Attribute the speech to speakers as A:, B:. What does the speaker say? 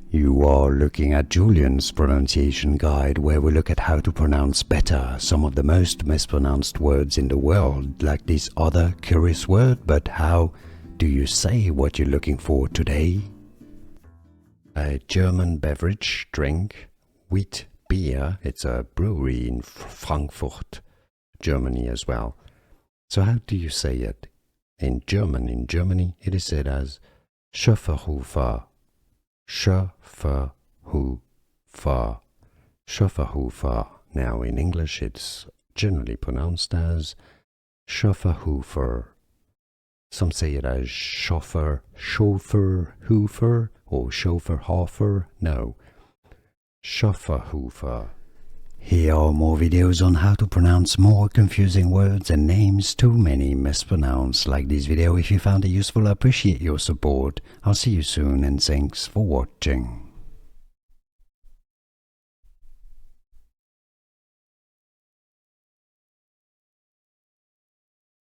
A: You are looking at Julian's pronunciation guide, where we look at how to pronounce better some of the most mispronounced words in the world, like this other curious word. But how do you say what you're looking for today? A German beverage drink, wheat beer. It's a brewery in Frankfurt, Germany as well. So how do you say it? In German, in Germany, it is said as Schöfferhofer. Schöfferhofer. Schöfferhofer. Now in English it's generally pronounced as Schöfferhofer. Some say it as Schöfferhofer or Schöfferhofer. No, Schöfferhofer. Here are more videos on how to pronounce more confusing words and names too many mispronounced. Like this video if you found it useful. I appreciate your support. I'll see you soon and thanks for watching.